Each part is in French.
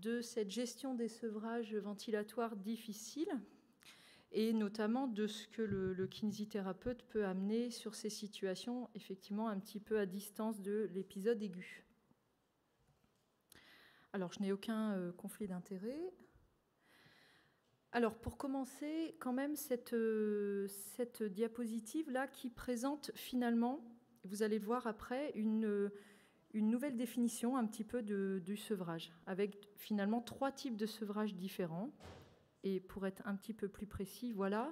de cette gestion des sevrages ventilatoires difficiles et notamment de ce que le kinésithérapeute peut amener sur ces situations, effectivement un petit peu à distance de l'épisode aigu. Alors, je n'ai aucun conflit d'intérêt. Alors, pour commencer, quand même, cette diapositive-là qui présente finalement, vous allez le voir après, une nouvelle définition un petit peu du sevrage, avec finalement 3 types de sevrage différents. Et pour être un petit peu plus précis, voilà,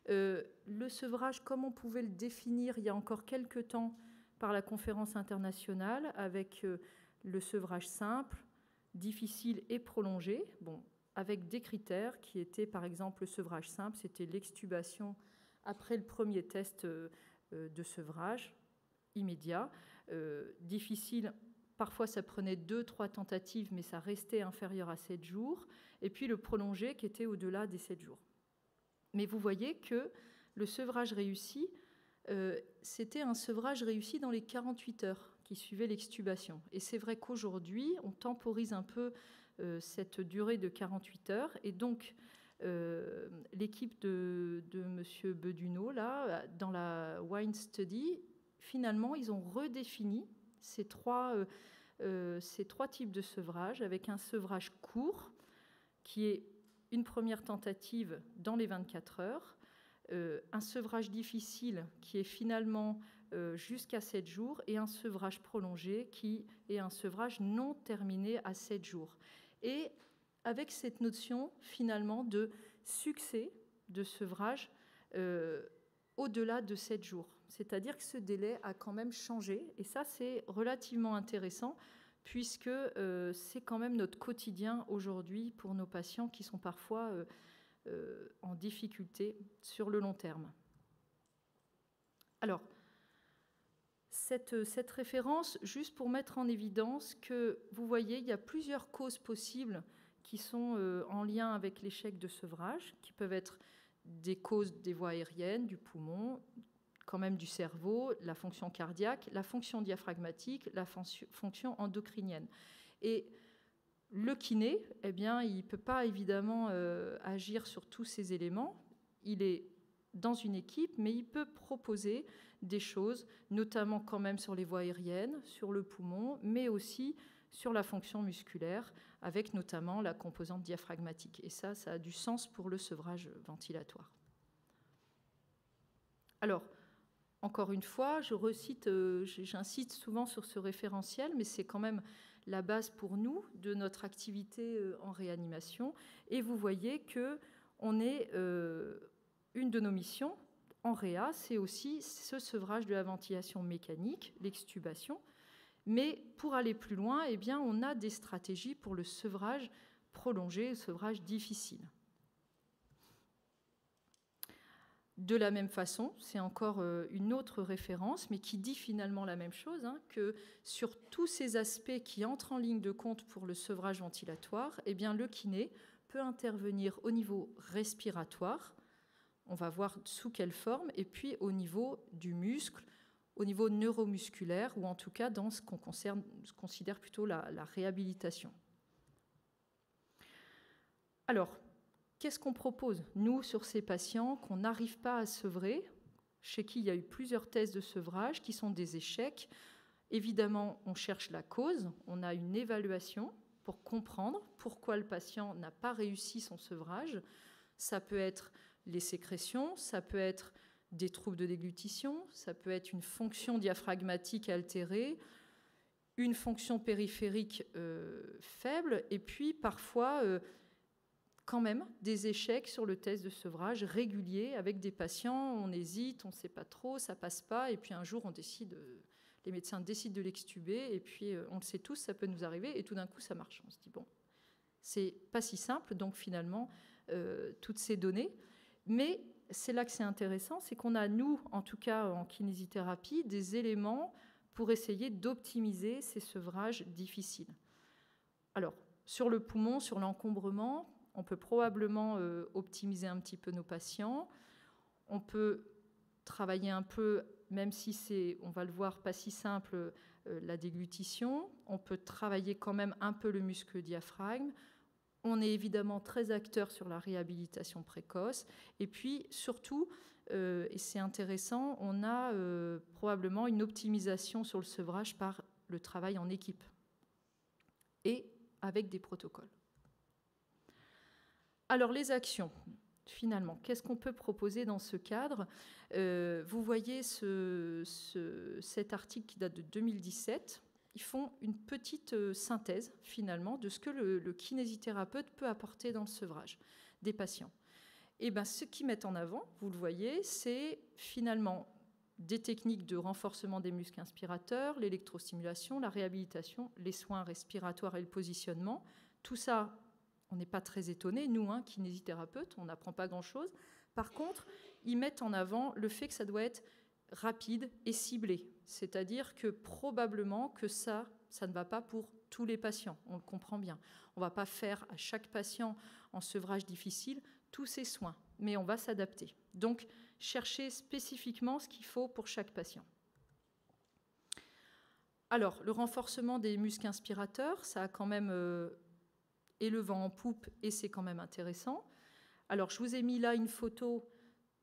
le sevrage, comme on pouvait le définir il y a encore quelques temps par la conférence internationale, avec le sevrage simple, difficile et prolongé, bon, avec des critères qui étaient, par exemple, le sevrage simple, c'était l'extubation après le premier test de sevrage immédiat. Difficile, parfois ça prenait 2-3 tentatives, mais ça restait inférieur à 7 jours. Et puis le prolongé qui était au-delà des 7 jours. Mais vous voyez que le sevrage réussi, c'était un sevrage réussi dans les 48 heures qui suivaient l'extubation. Et c'est vrai qu'aujourd'hui, on temporise un peu cette durée de 48 heures. Et donc, l'équipe de M. Beduneau, là, dans la Wine Study, finalement, ils ont redéfini ces trois types de sevrage avec un sevrage court qui est une première tentative dans les 24 heures, un sevrage difficile qui est finalement jusqu'à 7 jours et un sevrage prolongé qui est un sevrage non terminé à 7 jours. Et avec cette notion finalement de succès de sevrage au-delà de 7 jours. C'est-à-dire que ce délai a quand même changé et ça c'est relativement intéressant puisque c'est quand même notre quotidien aujourd'hui pour nos patients qui sont parfois en difficulté sur le long terme. Alors, cette référence, juste pour mettre en évidence que, vous voyez, il y a plusieurs causes possibles qui sont en lien avec l'échec de sevrage, qui peuvent être des causes des voies aériennes, du poumon, quand même du cerveau, la fonction cardiaque, la fonction diaphragmatique, la fonction endocrinienne. Et le kiné, eh bien, il ne peut pas évidemment agir sur tous ces éléments. Il est dans une équipe, mais il peut proposer des choses, notamment quand même sur les voies aériennes, sur le poumon, mais aussi sur la fonction musculaire, avec notamment la composante diaphragmatique. Et ça a du sens pour le sevrage ventilatoire. Alors, encore une fois, j'insiste souvent sur ce référentiel, mais c'est quand même la base pour nous de notre activité en réanimation. Et vous voyez qu'on est une de nos missions en réa, c'est aussi ce sevrage de la ventilation mécanique, l'extubation. Mais pour aller plus loin, eh bien, on a des stratégies pour le sevrage prolongé, le sevrage difficile. De la même façon, c'est encore une autre référence, mais qui dit finalement la même chose, que sur tous ces aspects qui entrent en ligne de compte pour le sevrage ventilatoire, eh bien, le kiné peut intervenir au niveau respiratoire, on va voir sous quelle forme, et puis au niveau du muscle, au niveau neuromusculaire, ou en tout cas dans ce qu'on considère plutôt la réhabilitation. Alors, qu'est-ce qu'on propose, nous, sur ces patients qu'on n'arrive pas à sevrer, chez qui il y a eu plusieurs tests de sevrage qui sont des échecs? Évidemment, on cherche la cause, on a une évaluation pour comprendre pourquoi le patient n'a pas réussi son sevrage. Ça peut être les sécrétions, ça peut être des troubles de déglutition, ça peut être une fonction diaphragmatique altérée, une fonction périphérique faible, et puis parfois quand même des échecs sur le test de sevrage réguliers avec des patients, on hésite, on ne sait pas trop, ça passe pas, et puis un jour les médecins décident de l'extuber, et puis on le sait tous, ça peut nous arriver, et tout d'un coup ça marche. On se dit bon, c'est pas si simple, donc finalement toutes ces données, mais c'est là que c'est intéressant, c'est qu'on a, nous, en tout cas en kinésithérapie, des éléments pour essayer d'optimiser ces sevrages difficiles. Alors, sur le poumon, sur l'encombrement, on peut probablement optimiser un petit peu nos patients. On peut travailler un peu, même si c'est, on va le voir, pas si simple, la déglutition. On peut travailler quand même un peu le muscle diaphragme. On est évidemment très acteur sur la réhabilitation précoce. Et puis, surtout, et c'est intéressant, on a probablement une optimisation sur le sevrage par le travail en équipe et avec des protocoles. Alors, les actions, finalement, qu'est-ce qu'on peut proposer dans ce cadre? Vous voyez cet article qui date de 2017. Ils font une petite synthèse, finalement, de ce que le kinésithérapeute peut apporter dans le sevrage des patients. Et bien, ce qu'ils mettent en avant, vous le voyez, c'est finalement des techniques de renforcement des muscles inspirateurs, l'électrostimulation, la réhabilitation, les soins respiratoires et le positionnement. Tout ça, on n'est pas très étonnés, nous, kinésithérapeutes, on n'apprend pas grand-chose. Par contre, ils mettent en avant le fait que ça doit être rapide et ciblé. C'est-à-dire que probablement que ça ne va pas pour tous les patients, on le comprend bien. On ne va pas faire à chaque patient en sevrage difficile tous ces soins, mais on va s'adapter. Donc, chercher spécifiquement ce qu'il faut pour chaque patient. Alors, le renforcement des muscles inspirateurs, ça a quand même et le vent en poupe, et c'est quand même intéressant. Alors, je vous ai mis là une photo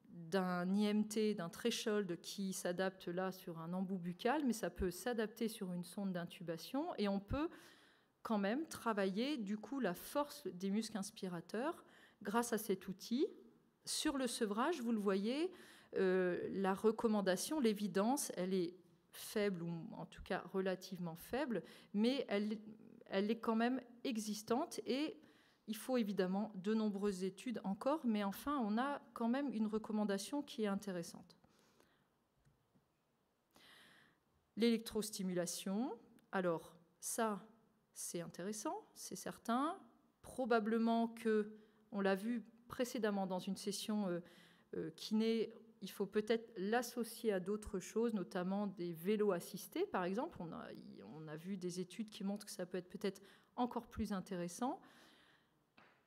d'un IMT, d'un threshold qui s'adapte là sur un embout buccal, mais ça peut s'adapter sur une sonde d'intubation, et on peut quand même travailler du coup la force des muscles inspirateurs grâce à cet outil. Sur le sevrage, vous le voyez, la recommandation, l'évidence, elle est faible, ou en tout cas relativement faible, mais elle est quand même existante, et il faut évidemment de nombreuses études encore, mais enfin, on a quand même une recommandation qui est intéressante. L'électrostimulation, alors ça, c'est intéressant, c'est certain. Probablement que, on l'a vu précédemment dans une session kiné, il faut peut-être l'associer à d'autres choses, notamment des vélos assistés, par exemple. On a vu des études qui montrent que ça peut être peut-être encore plus intéressant.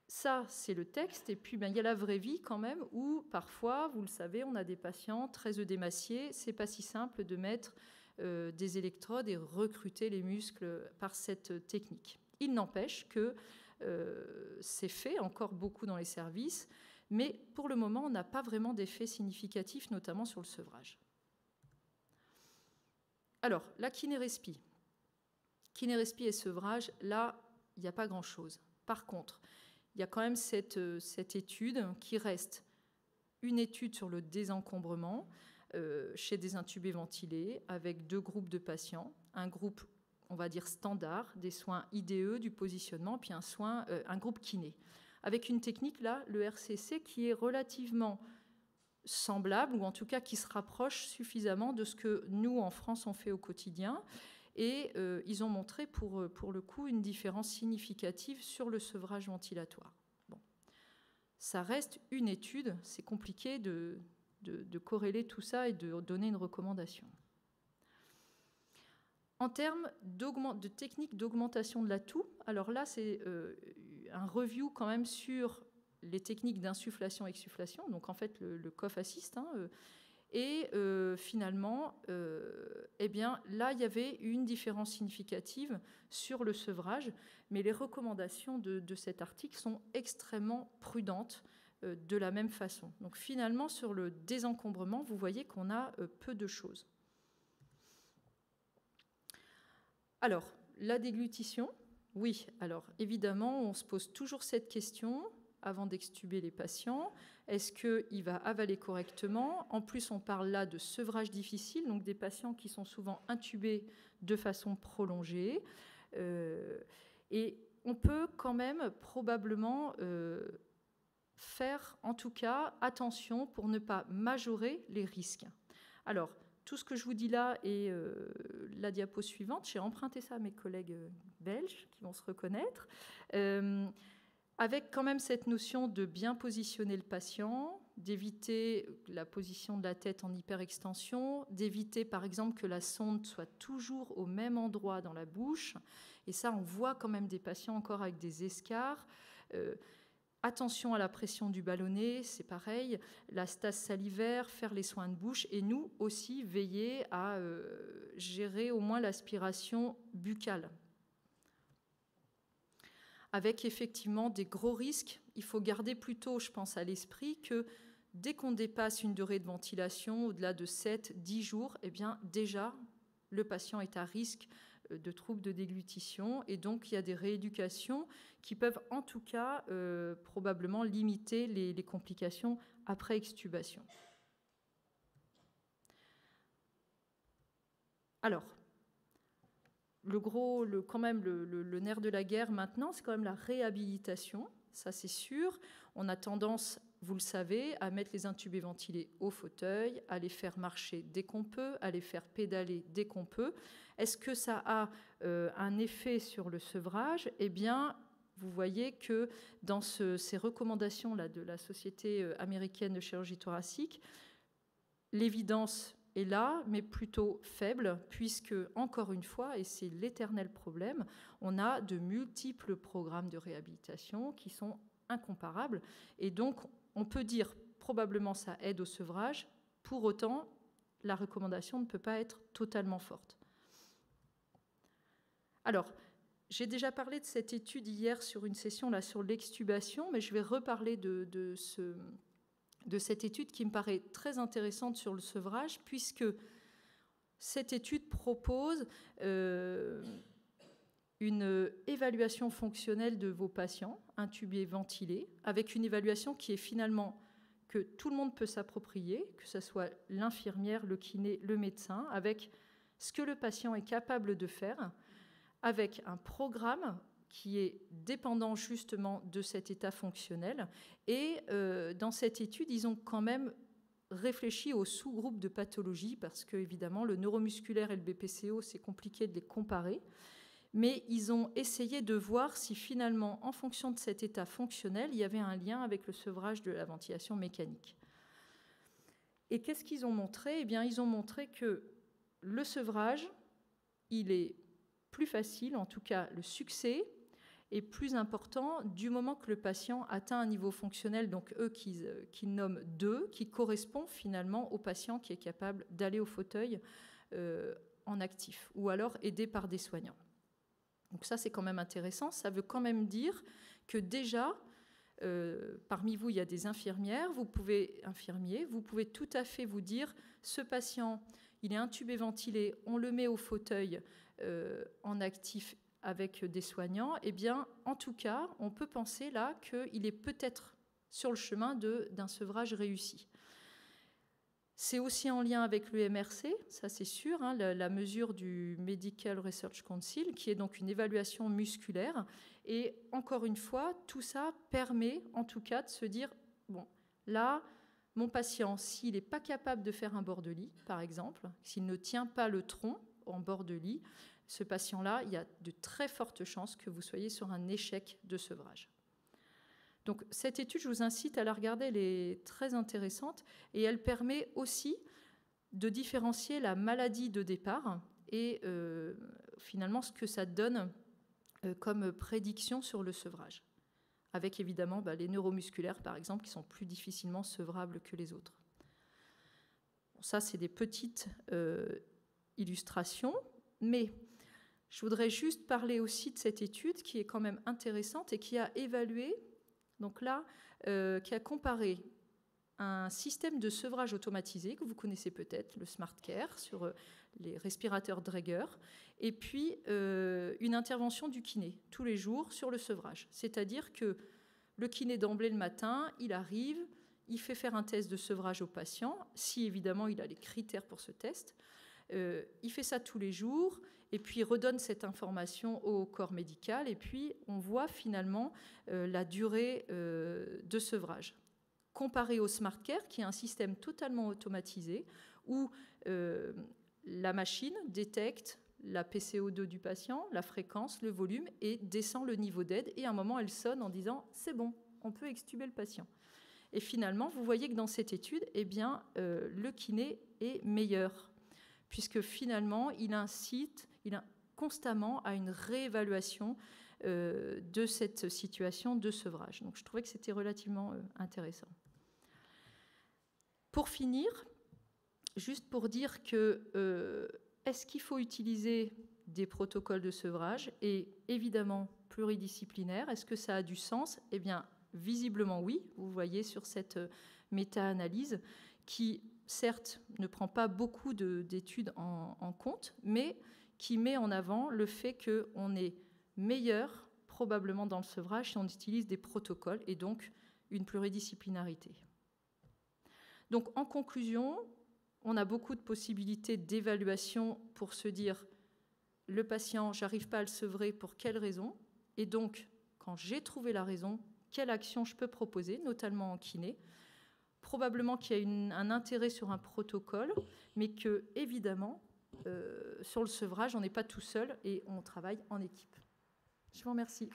Ça, c'est le texte. Et puis, il y a la vraie vie quand même, où parfois, vous le savez, on a des patients très œdémaciés. Ce n'est pas si simple de mettre des électrodes et recruter les muscles par cette technique. Il n'empêche que c'est fait encore beaucoup dans les services, mais pour le moment, on n'a pas vraiment d'effet significatif, notamment sur le sevrage. Alors, la kinérespie. Kinérespie et sevrage, là, il n'y a pas grand-chose. Par contre, il y a quand même cette étude qui reste une étude sur le désencombrement chez des intubés ventilés avec 2 groupes de patients. Un groupe, on va dire, standard, des soins IDE, du positionnement, puis un groupe kiné. Avec une technique, là, le RCC, qui est relativement semblable, ou en tout cas qui se rapproche suffisamment de ce que nous, en France, on fait au quotidien. Et ils ont montré, pour le coup, une différence significative sur le sevrage ventilatoire. Bon. Ça reste une étude, c'est compliqué de corréler tout ça et de donner une recommandation. En termes de techniques d'augmentation de l'atout, alors là, c'est un review quand même sur les techniques d'insufflation-exsufflation, donc en fait le cough assist, et finalement, eh bien, là, il y avait une différence significative sur le sevrage, mais les recommandations de cet article sont extrêmement prudentes de la même façon. Donc finalement, sur le désencombrement, vous voyez qu'on a peu de choses. Alors, la déglutition, oui. Alors, évidemment, on se pose toujours cette question avant d'extuber les patients. Est-ce qu'il va avaler correctement? En plus, on parle là de sevrage difficile, donc des patients qui sont souvent intubés de façon prolongée. Et on peut quand même probablement faire, en tout cas, attention pour ne pas majorer les risques. Alors, tout ce que je vous dis là est la diapo suivante. J'ai emprunté ça à mes collègues belges qui vont se reconnaître. Avec quand même cette notion de bien positionner le patient, d'éviter la position de la tête en hyperextension, d'éviter par exemple que la sonde soit toujours au même endroit dans la bouche. Et ça, on voit quand même des patients encore avec des escarres. Attention à la pression du ballonnet, c'est pareil, la stase salivaire, faire les soins de bouche, et nous aussi veiller à gérer au moins l'aspiration buccale. Avec effectivement des gros risques, il faut garder plutôt, je pense, à l'esprit que dès qu'on dépasse une durée de ventilation au-delà de 7-10 jours, eh bien déjà, le patient est à risque de troubles de déglutition, et donc il y a des rééducations qui peuvent en tout cas probablement limiter les complications après extubation. Alors, quand même le nerf de la guerre maintenant, c'est quand même la réhabilitation, ça c'est sûr. On a tendance, vous le savez, à mettre les intubés ventilés au fauteuil, à les faire marcher dès qu'on peut, à les faire pédaler dès qu'on peut. Est-ce que ça a un effet sur le sevrage? Eh bien, vous voyez que dans ces recommandations-là de la Société américaine de chirurgie thoracique, l'évidence est là, mais plutôt faible, puisque, encore une fois, et c'est l'éternel problème, on a de multiples programmes de réhabilitation qui sont incomparables. Et donc, on peut dire probablement ça aide au sevrage. Pour autant, la recommandation ne peut pas être totalement forte. Alors, j'ai déjà parlé de cette étude hier sur une session là, sur l'extubation, mais je vais reparler de cette étude qui me paraît très intéressante sur le sevrage, puisque cette étude propose une évaluation fonctionnelle de vos patients intubés ventilés, avec une évaluation qui est finalement que tout le monde peut s'approprier, que ce soit l'infirmière, le kiné, le médecin, avec ce que le patient est capable de faire, avec un programme qui est dépendant justement de cet état fonctionnel. Et dans cette étude, ils ont quand même réfléchi aux sous-groupes de pathologie, parce que évidemment le neuromusculaire et le BPCO, c'est compliqué de les comparer. Mais ils ont essayé de voir si finalement, en fonction de cet état fonctionnel, il y avait un lien avec le sevrage de la ventilation mécanique. Et qu'est-ce qu'ils ont montré? Eh bien, ils ont montré que le sevrage, il est plus facile, en tout cas le succès est plus important du moment que le patient atteint un niveau fonctionnel, donc eux qu'ils nomment 2, qui correspond finalement au patient qui est capable d'aller au fauteuil en actif, ou alors aidé par des soignants. Donc ça, c'est quand même intéressant. Ça veut quand même dire que déjà, parmi vous, il y a des infirmières, vous pouvez tout à fait vous dire, ce patient, il est intubé ventilé, on le met au fauteuil en actif avec des soignants. Eh bien, en tout cas, on peut penser là qu'il est peut-être sur le chemin d'un sevrage réussi. C'est aussi en lien avec l'EMRC, ça c'est sûr, hein, la mesure du Medical Research Council, qui est donc une évaluation musculaire. Et encore une fois, tout ça permet en tout cas de se dire, bon, là, mon patient, s'il n'est pas capable de faire un bord de lit, par exemple, s'il ne tient pas le tronc en bord de lit, ce patient-là, il y a de très fortes chances que vous soyez sur un échec de sevrage. Donc cette étude, je vous incite à la regarder, elle est très intéressante et elle permet aussi de différencier la maladie de départ et finalement ce que ça donne comme prédiction sur le sevrage, avec évidemment les neuromusculaires par exemple qui sont plus difficilement sevrables que les autres. Bon, ça c'est des petites illustrations, mais je voudrais juste parler aussi de cette étude qui est quand même intéressante et qui a évalué, donc là, qui a comparé un système de sevrage automatisé que vous connaissez peut-être, le SmartCare, sur les respirateurs Draeger, et puis une intervention du kiné tous les jours sur le sevrage. C'est-à-dire que le kiné d'emblée le matin, il arrive, il fait faire un test de sevrage au patient, si évidemment il a les critères pour ce test. Il fait ça tous les jours et puis il redonne cette information au corps médical et puis on voit finalement la durée de sevrage. Comparé au SmartCare, qui est un système totalement automatisé où la machine détecte la PCO2 du patient, la fréquence, le volume et descend le niveau d'aide et à un moment elle sonne en disant « c'est bon, on peut extuber le patient ». Et finalement, vous voyez que dans cette étude, eh bien, le kiné est meilleur puisque finalement, il incite constamment à une réévaluation de cette situation de sevrage. Donc je trouvais que c'était relativement intéressant. Pour finir, juste pour dire que est-ce qu'il faut utiliser des protocoles de sevrage et évidemment pluridisciplinaires, est-ce que ça a du sens? Eh bien, visiblement oui, vous voyez sur cette méta-analyse qui, certes, ne prend pas beaucoup d'études en compte, mais qui met en avant le fait qu'on est meilleur probablement dans le sevrage si on utilise des protocoles et donc une pluridisciplinarité. Donc en conclusion, on a beaucoup de possibilités d'évaluation pour se dire le patient, j'arrive pas à le sevrer, pour quelle raison? Et donc, quand j'ai trouvé la raison, quelle action je peux proposer, notamment en kiné? Probablement qu'il y a un intérêt sur un protocole, mais que, évidemment, sur le sevrage, on n'est pas tout seul et on travaille en équipe. Je vous remercie.